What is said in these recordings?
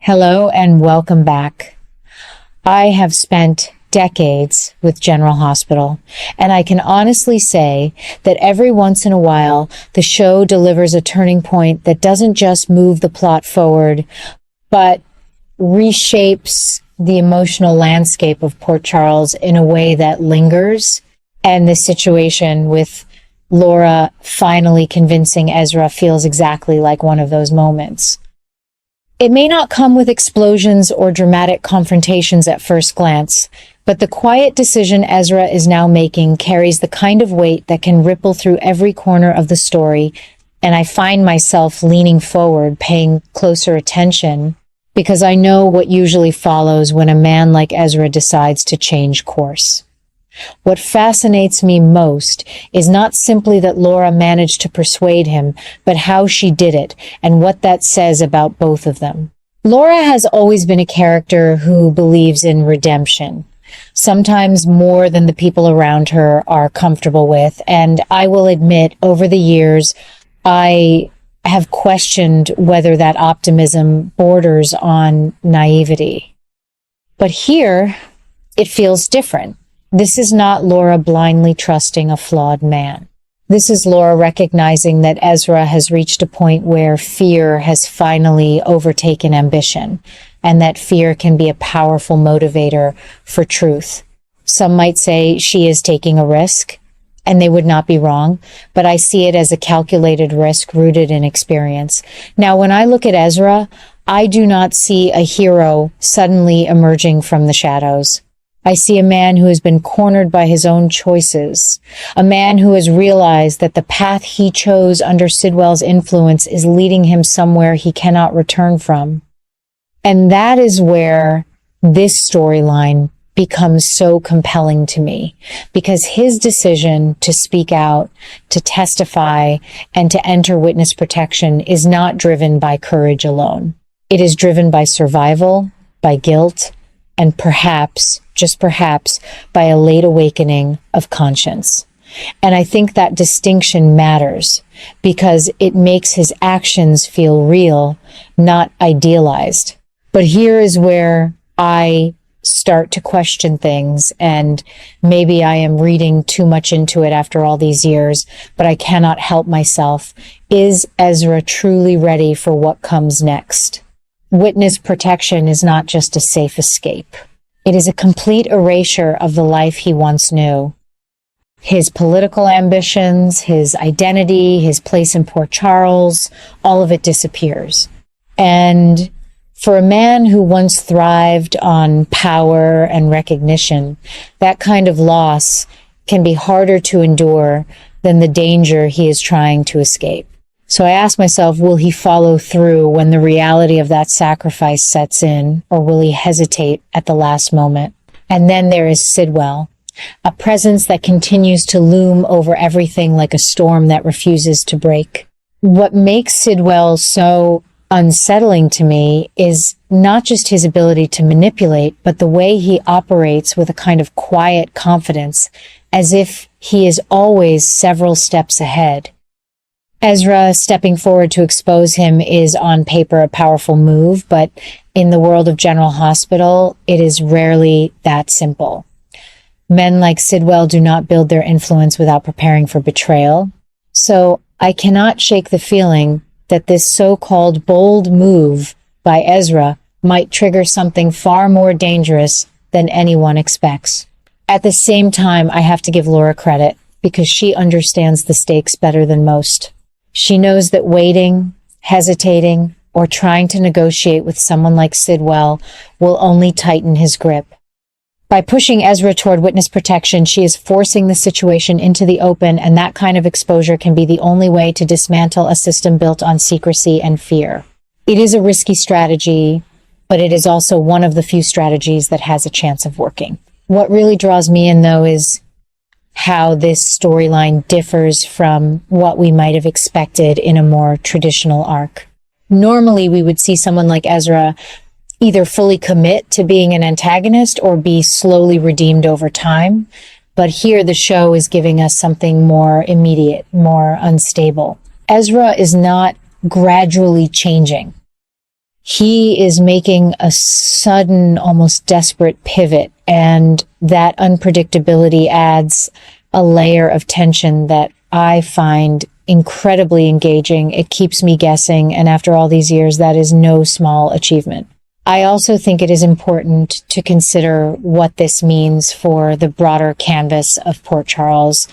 Hello and welcome back. I have spent decades with General Hospital, and I can honestly say that every once in a while, the show delivers a turning point that doesn't just move the plot forward, but reshapes the emotional landscape of Port Charles in a way that lingers. And the situation with Laura finally convincing Ezra feels exactly like one of those moments. It may not come with explosions or dramatic confrontations at first glance, but the quiet decision Ezra is now making carries the kind of weight that can ripple through every corner of the story, and I find myself leaning forward, paying closer attention, because I know what usually follows when a man like Ezra decides to change course. What fascinates me most is not simply that Laura managed to persuade him, but how she did it and what that says about both of them. Laura has always been a character who believes in redemption, sometimes more than the people around her are comfortable with, and I will admit, over the years, I have questioned whether that optimism borders on naivety. But here, it feels different. This is not Laura blindly trusting a flawed man. This is Laura recognizing that Ezra has reached a point where fear has finally overtaken ambition, and that fear can be a powerful motivator for truth. Some might say she is taking a risk, and they would not be wrong, but I see it as a calculated risk rooted in experience. Now, when I look at Ezra, I do not see a hero suddenly emerging from the shadows. I see a man who has been cornered by his own choices, a man who has realized that the path he chose under Sidwell's influence is leading him somewhere he cannot return from. And that is where this storyline becomes so compelling to me, because his decision to speak out, to testify, and to enter witness protection is not driven by courage alone. It is driven by survival, by guilt, and perhaps, just perhaps, by a late awakening of conscience. And I think that distinction matters because it makes his actions feel real, not idealized. But here is where I start to question things, and maybe I am reading too much into it after all these years, but I cannot help myself. Is Ezra truly ready for what comes next? Witness protection is not just a safe escape. It is a complete erasure of the life he once knew. His political ambitions, his identity, his place in Port Charles, all of it disappears. And for a man who once thrived on power and recognition, that kind of loss can be harder to endure than the danger he is trying to escape. So I ask myself, will he follow through when the reality of that sacrifice sets in, or will he hesitate at the last moment? And then there is Sidwell, a presence that continues to loom over everything like a storm that refuses to break. What makes Sidwell so unsettling to me is not just his ability to manipulate, but the way he operates with a kind of quiet confidence, as if he is always several steps ahead. Ezra stepping forward to expose him is on paper a powerful move, but in the world of General Hospital, it is rarely that simple. Men like Sidwell do not build their influence without preparing for betrayal. So I cannot shake the feeling that this so-called bold move by Ezra might trigger something far more dangerous than anyone expects. At the same time, I have to give Laura credit because she understands the stakes better than most. She knows that waiting, hesitating, or trying to negotiate with someone like Sidwell will only tighten his grip. By pushing Ezra toward witness protection, she is forcing the situation into the open, and that kind of exposure can be the only way to dismantle a system built on secrecy and fear. It is a risky strategy, but it is also one of the few strategies that has a chance of working. What really draws me in, though, is how this storyline differs from what we might have expected in a more traditional arc. Normally, we would see someone like Ezra either fully commit to being an antagonist or be slowly redeemed over time. But here the show is giving us something more immediate, more unstable. Ezra is not gradually changing. He is making a sudden, almost desperate pivot, and that unpredictability adds a layer of tension that I find incredibly engaging. It keeps me guessing, and after all these years, that is no small achievement. I also think it is important to consider what this means for the broader canvas of Port Charles.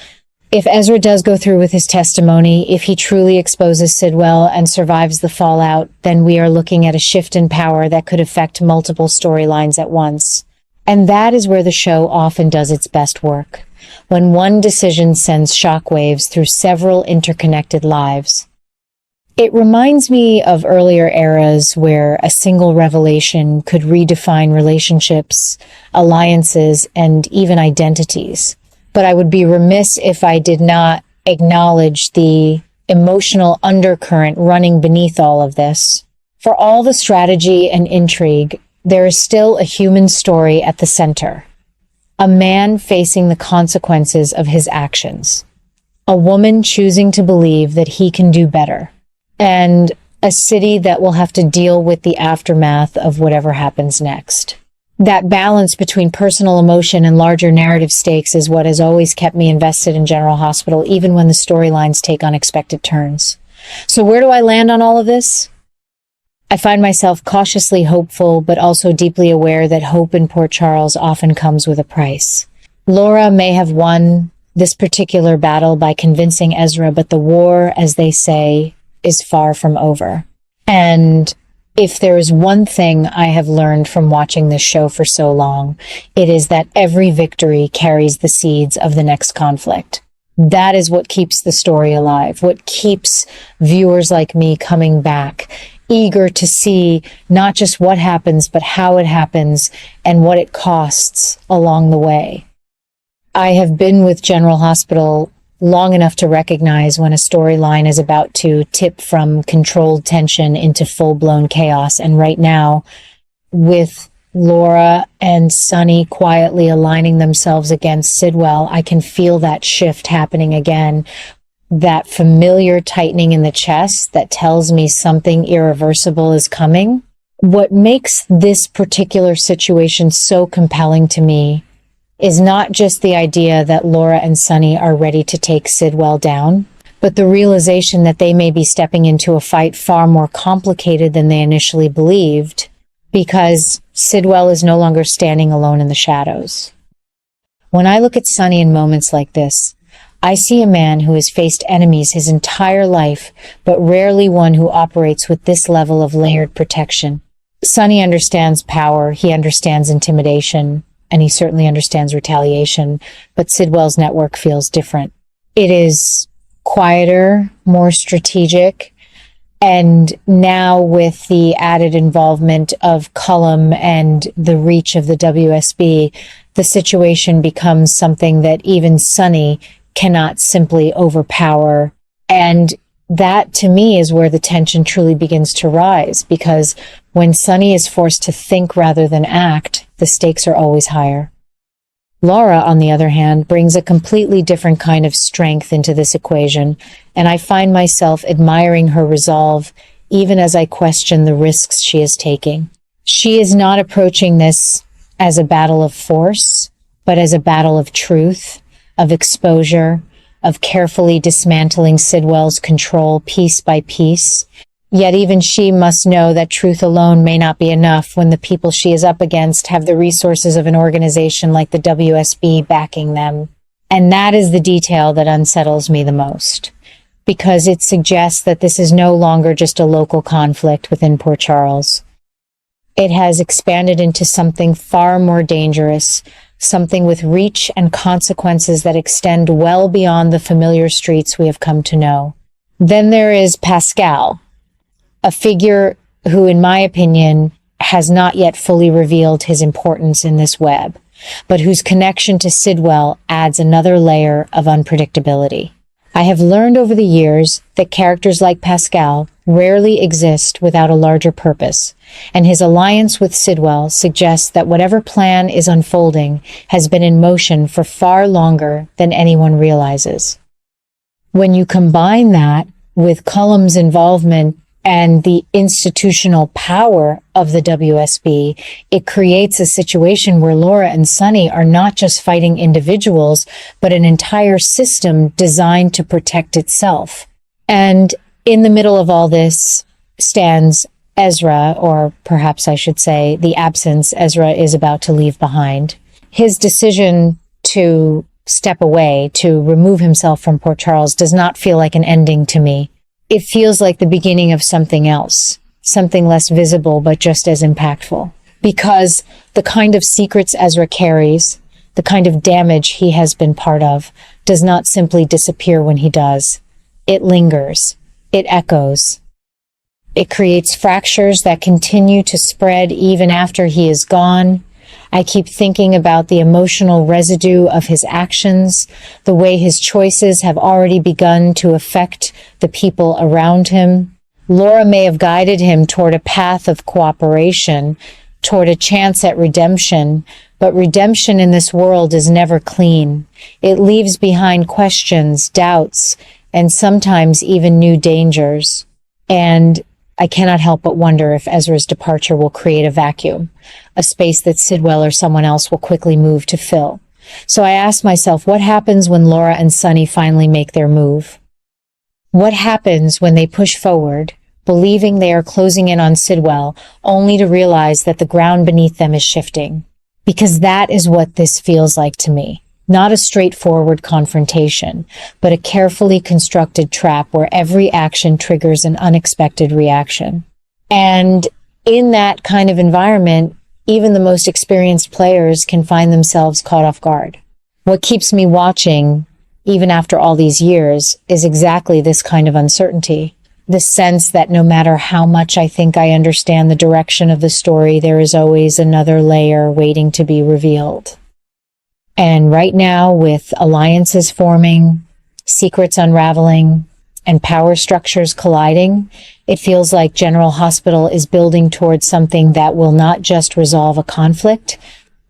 If Ezra does go through with his testimony, if he truly exposes Sidwell and survives the fallout, then we are looking at a shift in power that could affect multiple storylines at once. And that is where the show often does its best work, when one decision sends shockwaves through several interconnected lives. It reminds me of earlier eras where a single revelation could redefine relationships, alliances, and even identities. But I would be remiss if I did not acknowledge the emotional undercurrent running beneath all of this. For all the strategy and intrigue, there is still a human story at the center. A man facing the consequences of his actions. A woman choosing to believe that he can do better. And a city that will have to deal with the aftermath of whatever happens next. That balance between personal emotion and larger narrative stakes is what has always kept me invested in General Hospital, even when the storylines take unexpected turns. So where do I land on all of this? I find myself cautiously hopeful, but also deeply aware that hope in Port Charles often comes with a price. Laura may have won this particular battle by convincing Ezra, but the war, as they say, is far from over. And if there is one thing I have learned from watching this show for so long, it is that every victory carries the seeds of the next conflict. That is what keeps the story alive, what keeps viewers like me coming back, eager to see not just what happens, but how it happens and what it costs along the way. I have been with General Hospital long enough to recognize when a storyline is about to tip from controlled tension into full-blown chaos. And right now, with Laura and Sonny quietly aligning themselves against Sidwell, I can feel that shift happening again. That familiar tightening in the chest that tells me something irreversible is coming. What makes this particular situation so compelling to me is not just the idea that Laura and Sonny are ready to take Sidwell down, but the realization that they may be stepping into a fight far more complicated than they initially believed, because Sidwell is no longer standing alone in the shadows. When I look at Sonny in moments like this, I see a man who has faced enemies his entire life, but rarely one who operates with this level of layered protection. Sonny understands power, he understands intimidation, and he certainly understands retaliation, but Sidwell's network feels different. It is quieter, more strategic, and now with the added involvement of Cullum and the reach of the WSB, the situation becomes something that even Sonny cannot simply overpower. And that, to me, is where the tension truly begins to rise, because when Sonny is forced to think rather than act, the stakes are always higher. Laura, on the other hand, brings a completely different kind of strength into this equation, and I find myself admiring her resolve even as I question the risks she is taking. She is not approaching this as a battle of force, but as a battle of truth, of exposure, of carefully dismantling Sidwell's control piece by piece. Yet even she must know that truth alone may not be enough when the people she is up against have the resources of an organization like the WSB backing them. And that is the detail that unsettles me the most, because it suggests that this is no longer just a local conflict within Port Charles. It has expanded into something far more dangerous, something with reach and consequences that extend well beyond the familiar streets we have come to know. Then there is Pascal, a figure who, in my opinion, has not yet fully revealed his importance in this web, but whose connection to Sidwell adds another layer of unpredictability. I have learned over the years that characters like Pascal rarely exist without a larger purpose, and his alliance with Sidwell suggests that whatever plan is unfolding has been in motion for far longer than anyone realizes. When you combine that with Cullum's involvement and the institutional power of the WSB, it creates a situation where Laura and Sonny are not just fighting individuals, but an entire system designed to protect itself. And in the middle of all this stands Ezra, or perhaps I should say the absence Ezra is about to leave behind. His decision to step away, to remove himself from Port Charles, does not feel like an ending to me. It feels like the beginning of something else, something less visible, but just as impactful. Because the kind of secrets Ezra carries, the kind of damage he has been part of, does not simply disappear when he does. It lingers. It echoes. It creates fractures that continue to spread even after he is gone. I keep thinking about the emotional residue of his actions, the way his choices have already begun to affect the people around him. Laura may have guided him toward a path of cooperation, toward a chance at redemption, but redemption in this world is never clean. It leaves behind questions, doubts, and sometimes even new dangers. And I cannot help but wonder if Ezra's departure will create a vacuum, a space that Sidwell or someone else will quickly move to fill. So I ask myself, what happens when Laura and Sonny finally make their move? What happens when they push forward, believing they are closing in on Sidwell, only to realize that the ground beneath them is shifting? Because that is what this feels like to me. Not a straightforward confrontation, but a carefully constructed trap where every action triggers an unexpected reaction. And in that kind of environment, even the most experienced players can find themselves caught off guard. What keeps me watching, even after all these years, is exactly this kind of uncertainty. The sense that no matter how much I think I understand the direction of the story, there is always another layer waiting to be revealed. And right now, with alliances forming, secrets unraveling, and power structures colliding, it feels like General Hospital is building towards something that will not just resolve a conflict,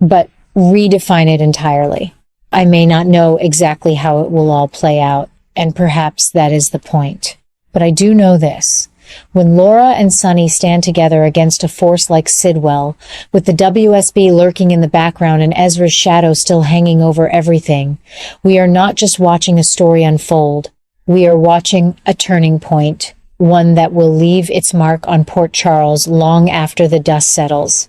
but redefine it entirely. I may not know exactly how it will all play out, and perhaps that is the point. But I do know this. When Laura and Sonny stand together against a force like Sidwell, with the WSB lurking in the background and Ezra's shadow still hanging over everything, we are not just watching a story unfold. We are watching a turning point, one that will leave its mark on Port Charles long after the dust settles.